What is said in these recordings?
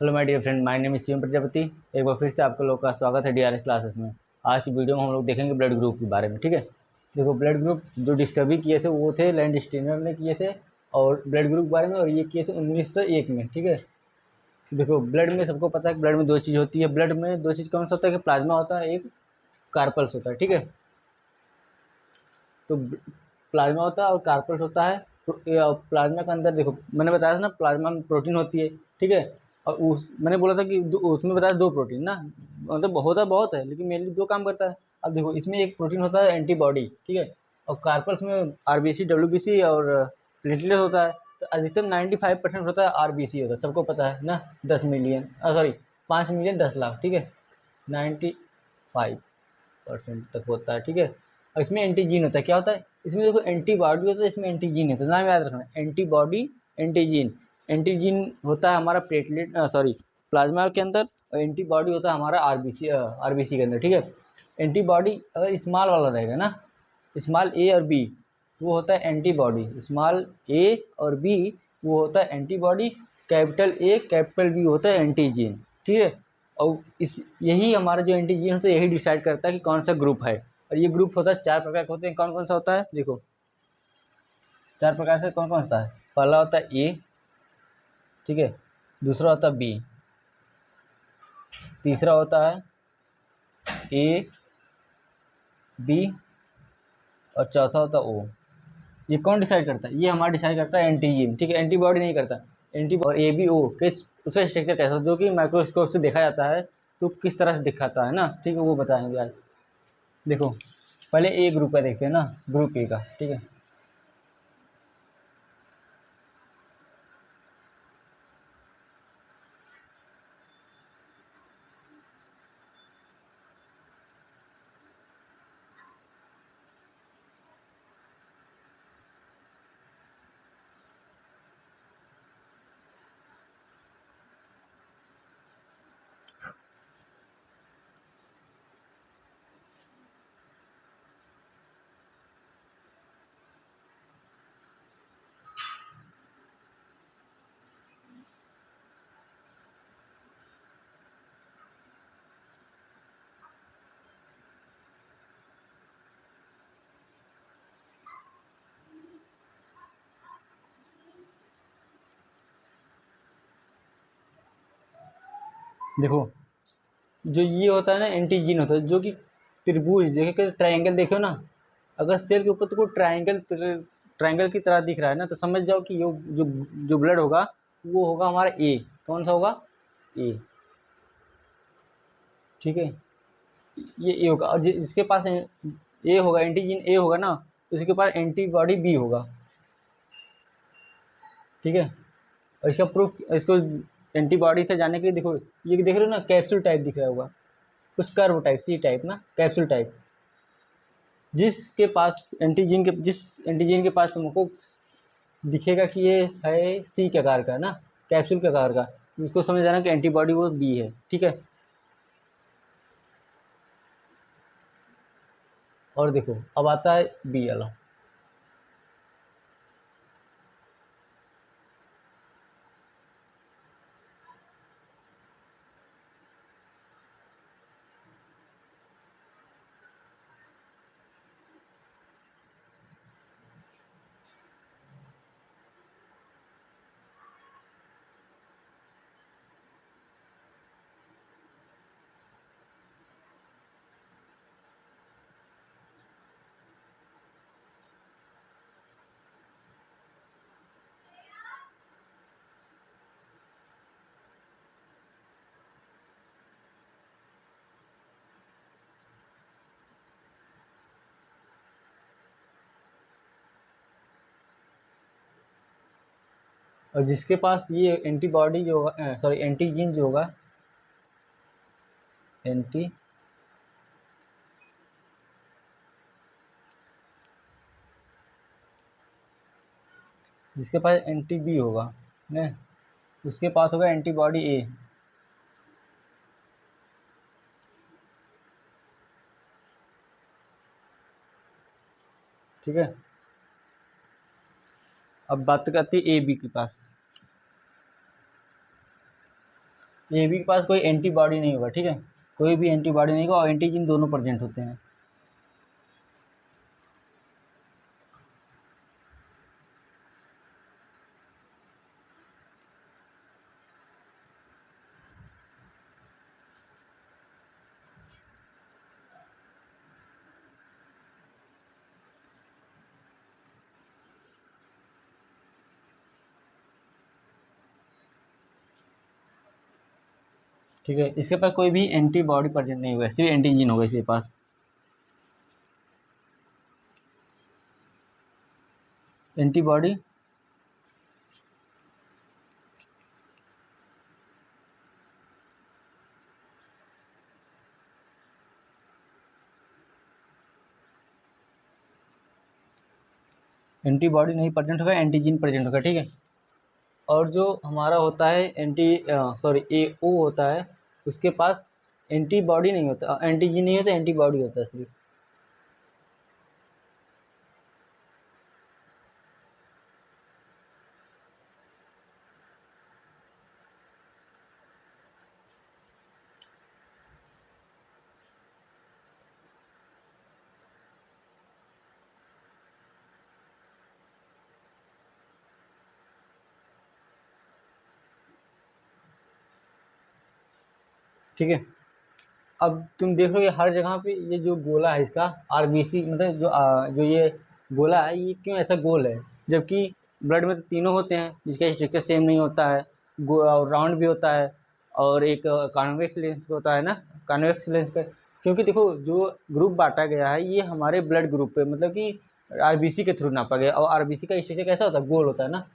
Hello my dear friend, my name is Shivam Prajapati. एक बार फिर से आपका लोग का स्वागत है डीआरएस क्लासेस में। आज की वीडियो में हम लोग देखेंगे ब्लड ग्रुप के बारे में। ठीक है, देखो ब्लड ग्रुप जो डिस्कवरी किए थे वो थे लैंड स्टीनर ने किए थे, और ब्लड ग्रुप के बारे में, और ये किए थे 1901 में। ठीक है, देखो ब्लड में सबको पता है कि ब्लड में दो चीज़ होती है। ब्लड में दो चीज़ कौन सा होता है कि प्लाज्मा होता है, एक कार्पल्स होता है। ठीक है, तो प्लाज्मा होता है और कार्पल्स होता है। तो प्लाज्मा के अंदर देखो, मैंने बताया था ना प्लाज्मा में प्रोटीन होती है। ठीक है, और उस मैंने बोला था कि उसमें बताया दो प्रोटीन ना, मतलब होता बहुत है लेकिन मेनली दो काम करता है। अब देखो इसमें एक प्रोटीन होता है एंटीबॉडी। ठीक है, और कार्पल्स में आरबीसी, डब्ल्यूबीसी और प्लेटलेट होता है। तो अधिकतम 95% होता है आरबीसी होता है, सबको पता है ना। 10 मिलियन, सॉरी 5 मिलियन 10 लाख। ठीक है, 95% तक होता है। ठीक है, और इसमें एंटीजीन होता है। क्या होता है इसमें, देखो एंटीबॉडी होता है, इसमें एंटीजीन होता है। नाम याद रखना, एंटीबॉडी, एंटीजीन। एंटीजीन होता है हमारा प्लेटलेट, सॉरी प्लाज्मा के अंदर, और एंटीबॉडी होता है हमारा आरबीसी, आरबीसी के अंदर। ठीक है, एंटीबॉडी अगर स्मॉल वाला रहेगा ना, स्मॉल ए और बी, वो होता है एंटीबॉडी। स्मॉल ए और बी वो होता है antibody. Capital A capital B होता है एंटीजीन। ठीक है, और इस यही हमारा जो एंटीजीन होता है यही डिसाइड करता है कि कौन सा ग्रुप है। और ये ग्रुप होता है 4 प्रकार के होते हैं। कौन कौन सा होता है देखो, 4 प्रकार से कौन कौन सा है। पहला होता है ए, ठीक है, दूसरा होता है बी, तीसरा होता है ए बी, और चौथा होता है ओ। ये कौन डिसाइड करता है, ये हमारा डिसाइड करता है एंटीजीन। ठीक है, एंटीबॉडी नहीं करता। एंटीबॉडी और ए बी ओ किस, उसका स्ट्रक्चर कैसा, जो कि माइक्रोस्कोप से देखा जाता है तो किस तरह से दिखाता है ना। ठीक है, वो बताएंगे आज। देखो पहले ए ग्रुप का देखते हैं ना, ग्रुप ए का। ठीक है, देखो जो ये होता है ना एंटीजीन होता है, जो कि त्रिभुज देखे, ट्रायंगल देखो ना, अगर सेल के ऊपर तो कोई ट्रायंगल, ट्रायंगल की तरह दिख रहा है ना, तो समझ जाओ कि जो जो ब्लड होगा वो होगा हमारा ए। कौन सा होगा, ए। ठीक है, ये ए होगा, और जिसके पास ए होगा, एंटीजीन ए होगा ना, तो उसके पास एंटीबॉडी बी होगा। ठीक है, और इसका प्रूफ, इसको एंटीबॉडी से जाने के लिए देखो, ये देख रहे हो ना, कैप्सूल टाइप दिख रहा होगा, कुछ कर्व टाइप, सी टाइप ना, कैप्सूल टाइप। जिस एंटीजन के पास तुमको दिखेगा कि ये है सी के आकार का ना, कैप्सूल के आकार का, उसको समझ जाना कि एंटीबॉडी वो बी है। ठीक है, और देखो अब आता है बी वाला। और जिसके पास ये एंटीबॉडी जो होगा, सॉरी एंटीजीन जो होगा, एंटी, जिसके पास एंटी बी होगा ना, उसके पास होगा एंटीबॉडी ए। ठीक है, अब बात करती है ए बी के पास। ए बी के पास कोई एंटीबॉडी नहीं होगा, ठीक है, कोई भी एंटीबॉडी नहीं होगा और एंटीजन दोनों प्रेजेंट होते हैं। ठीक है, इसके पास कोई भी एंटीबॉडी प्रेजेंट नहीं होगा, सिर्फ एंटीजन होगा इसके पास। एंटीबॉडी एंटीबॉडी नहीं प्रेजेंट होगा, एंटीजन प्रेजेंट होगा, ठीक है। और जो हमारा होता है ए ओ होता है, उसके पास एंटीबॉडी नहीं होता, एंटीजन नहीं होता, एंटीबॉडी होता है सिर्फ। ठीक है, अब तुम देख लो ये हर जगह पे ये जो गोला है इसका आरबीसी, मतलब जो ये गोला है ये क्यों ऐसा गोल है, जबकि ब्लड में तो तीनों होते हैं जिसका स्ट्रक्चर सेम नहीं होता है, और राउंड भी होता है, और एक कॉन्वेक्स लेंस होता है ना, कॉन्वेक्स लेंस का। क्योंकि देखो जो ग्रुप बांटा गया है ये हमारे ब्लड ग्रुप पे, मतलब कि आरबीसी के थ्रू नापा गया, और आरबीसी का स्ट्रक्चर कैसा होता है, गोल होता है ना,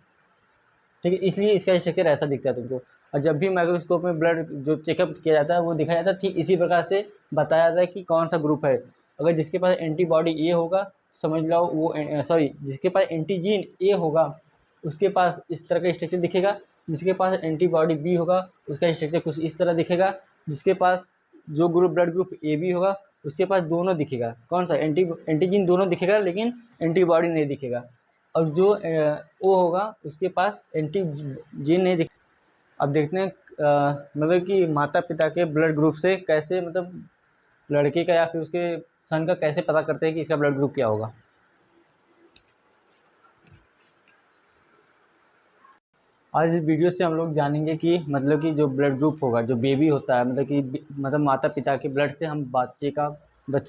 ठीक है, इसलिए इसका स्ट्रक्चर ऐसा दिखता है तुमको। और जब भी माइक्रोस्कोप में ब्लड जो चेकअप किया जाता है वो दिखाया जाता है, ठीक इसी प्रकार से बताया जाता है कि कौन सा ग्रुप है। अगर जिसके पास एंटीबॉडी ए होगा, समझ लो वो, सॉरी, जिसके पास एंटीजीन ए होगा उसके पास इस तरह का स्ट्रक्चर दिखेगा, जिसके पास एंटीबॉडी बी होगा उसका स्ट्रक्चर कुछ इस तरह दिखेगा, जिसके पास जो group blood group A B होगा उसके पास दोनों दिखेगा, कौन सा एंटीजीन दोनों दिखेगा लेकिन एंटीबॉडी नहीं दिखेगा। और जो ओ होगा उसके पास एंटीजीन नहीं दिख। अब देखते हैं मतलब कि माता पिता के ब्लड ग्रुप से कैसे, मतलब लड़के का या फिर उसके सन का कैसे पता करते हैं कि इसका ब्लड ग्रुप क्या होगा। आज इस वीडियो से हम लोग जानेंगे कि मतलब कि जो ब्लड ग्रुप होगा जो बेबी होता है, मतलब कि मतलब माता पिता के ब्लड से हम बच्चे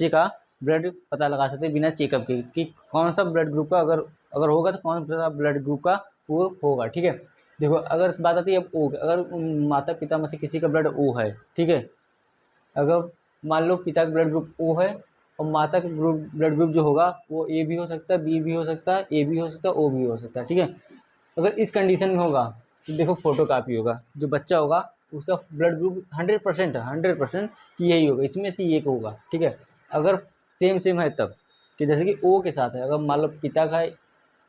का ब्लड पता लगा सकते हैं बिना चेकअप के, कि कौन सा ब्लड ग्रुप का अगर अगर होगा तो कौन सा ब्लड ग्रुप का वो होगा, ठीक है। देखो अगर बात आती है अब ओ, अगर माता पिता में से किसी का ब्लड ओ है, ठीक है, अगर मान लो पिता का ब्लड ग्रुप ओ है और माता का ब्लड ग्रुप जो होगा वो ए भी हो सकता है, बी भी हो सकता है, ए भी हो सकता है, ओ भी हो सकता है, ठीक है। अगर इस कंडीशन में होगा तो देखो फोटो कापी होगा, जो बच्चा होगा उसका ब्लड ग्रुप 100% कि यही होगा, इसमें से एक होगा, ठीक है। अगर सेम सेम है तब, कि जैसे कि ओ के साथ है, अगर मान लो पिता का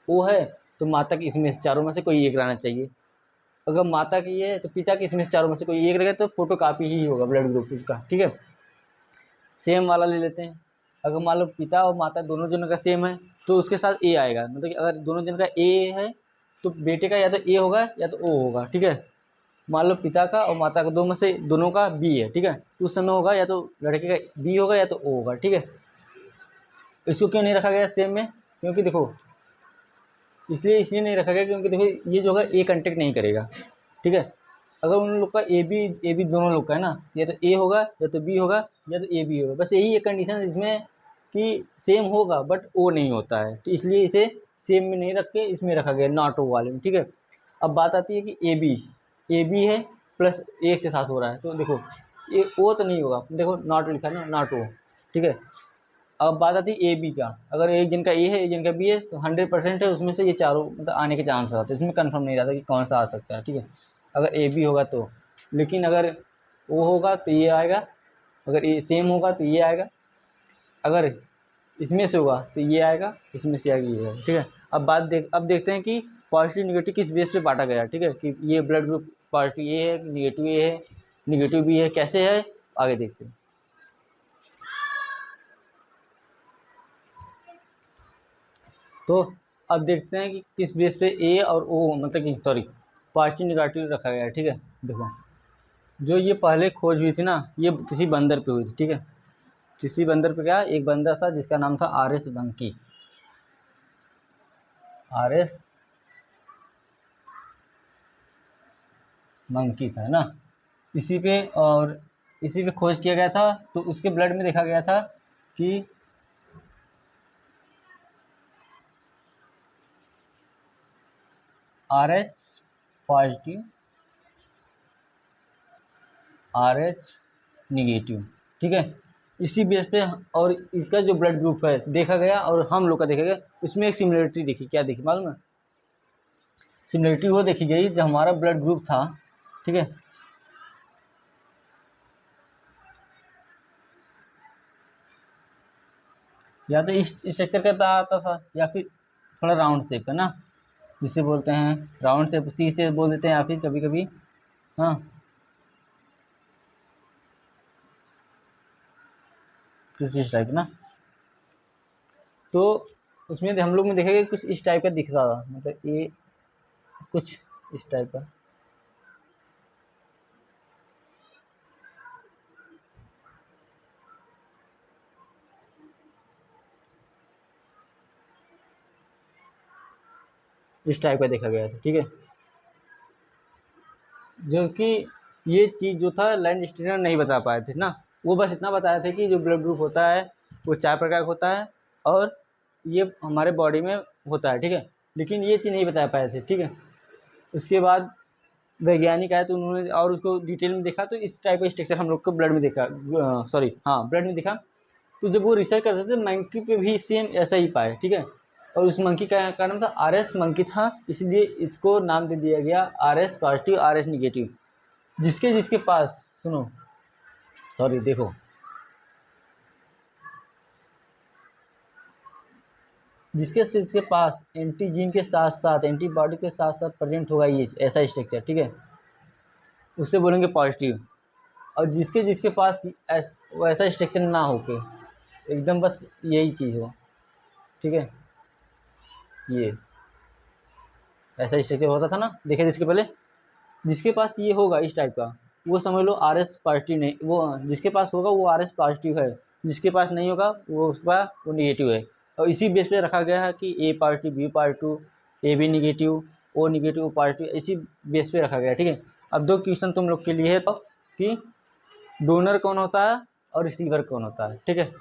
ओ है तो माता की इसमें से चारों में से कोई एक रहना चाहिए, अगर माता की है तो पिता की इसमें से चारों में से कोई एक रहेगा, तो फोटो कापी ही होगा ब्लड ग्रुप उसका, ठीक है। सेम वाला ले लेते हैं, अगर मान लो पिता और माता दोनों जनों का सेम है तो उसके साथ ए आएगा, मतलब कि अगर दोनों जन का ए है तो बेटे का या तो ए होगा या तो ओ होगा, ठीक है। मान लो पिता का और माता का दो में से दोनों का बी है, ठीक है, तो उस समय होगा या तो लड़के का बी होगा या तो ओ होगा, ठीक है। इसको क्यों नहीं रखा गया सेम में, क्योंकि देखो इसलिए नहीं रखा गया क्योंकि देखो ये जो है ए कंटेक्ट नहीं करेगा, ठीक है। अगर उन लोग का ए बी दोनों लोग का है ना, या तो ए होगा या तो बी होगा या तो ए बी होगा, बस यही एक कंडीशन है इसमें कि सेम होगा बट ओ नहीं होता है, तो इसलिए इसे सेम में नहीं रख के इसमें रखा गया नॉट ओ वाले में, ठीक है। अब बात आती है कि ए बी है प्लस ए के साथ हो रहा है, तो देखो ये ओ तो नहीं होगा, देखो नॉट लिखा है ना, नॉट ओ, ठीक है। अब बात आती है ए बी का, अगर एक जन का ए है एक जन का बी है तो 100% है उसमें से ये चारों मतलब आने के चांस रहते हैं, इसमें कंफर्म नहीं रहता कि कौन सा आ सकता है, ठीक है, अगर ए बी होगा तो। लेकिन अगर ओ होगा तो ये आएगा, अगर ए सेम होगा तो ये आएगा, अगर इसमें से होगा तो ये आएगा, इसमें से आएगा ये आएगा, ठीक है। अब देखते हैं कि पॉजिटिव निगेटिव किस बेस पे बांटा गया है, ठीक है, कि ये ब्लड ग्रुप पॉजिटिव ए है, निगेटिव ए है, निगेटिव बी है, कैसे है आगे देखते हैं। तो अब देखते हैं कि किस बेस पे ए और ओ, मतलब कि सॉरी, पॉजिटिव निगेटिव रखा गया है, ठीक है। देखो जो ये पहले खोज हुई थी ना, ये किसी बंदर पे हुई थी, ठीक है। किसी बंदर पे, क्या, एक बंदर था जिसका नाम था R S monkey, R S monkey था, है ना। इसी पे और इसी पे खोज किया गया था, तो उसके ब्लड में देखा गया था कि R H positive, R H negative, ठीक है। इसी बेस पे और इसका जो ब्लड ग्रुप है देखा गया और हम लोग का देखा गया, उसमें एक सिमिलरिटी देखी, क्या देखी मालूम है? सिमिलरिटी वो देखी गई जब हमारा ब्लड ग्रुप था, ठीक है। या तो इस स्ट्रक्चर का आता था, या फिर थोड़ा राउंड शेप है ना, जिसे बोलते हैं राउंड शेप, सी से बोल देते हैं, या फिर कभी कभी, हाँ, किसी इस टाइप ना। तो उसमें हम लोग में देखेंगे कुछ इस टाइप का दिख रहा था, मतलब ये कुछ इस टाइप का, इस टाइप का देखा गया था, ठीक है। जो कि ये चीज़ जो था लैंड स्टीनर नहीं बता पाए थे ना, वो बस इतना बताया था कि जो ब्लड ग्रुप होता है वो 4 प्रकार का होता है, और ये हमारे बॉडी में होता है, ठीक है। लेकिन ये चीज़ नहीं बता पाए थे, ठीक है। उसके बाद वैज्ञानिक आए तो उन्होंने और उसको डिटेल में देखा, तो इस टाइप का स्ट्रक्चर हम लोग को ब्लड में देखा, सॉरी हाँ, ब्लड में दिखा। तो जब वो रिसर्च करते थे मंकी पे भी सेम ऐसा ही पाए, ठीक है। और उस मंकी का नाम था आर एस मंकी था, इसलिए इसको नाम दे दिया गया R S positive, R S negative. जिसके जिसके पास, सुनो, सॉरी, देखो, जिसके जिसके पास एंटीजीन के साथ साथ एंटीबॉडी के साथ साथ प्रेजेंट होगा ये ऐसा स्ट्रक्चर, ठीक है, उससे बोलेंगे पॉजिटिव। और जिसके जिसके पास वैसा स्ट्रक्चर ना होके एकदम बस यही चीज़ हो, ठीक है, ये ऐसा स्ट्रक्चर होता था ना, देखे जिसके पहले, जिसके पास ये होगा इस टाइप का, वो समझ लो आर एस पॉजिटिव, नहीं, वो जिसके पास होगा वो आर एस पॉजिटिव है, जिसके पास नहीं होगा वो उसका वो निगेटिव है। और इसी बेस पे रखा गया है कि A positive, B positive, A B negative, O negative, O positive, इसी बेस पे रखा गया है, ठीक है। अब दो क्वेश्चन तुम लोग के लिए है, तो कि डोनर कौन होता है और रिसीवर कौन होता है, ठीक है।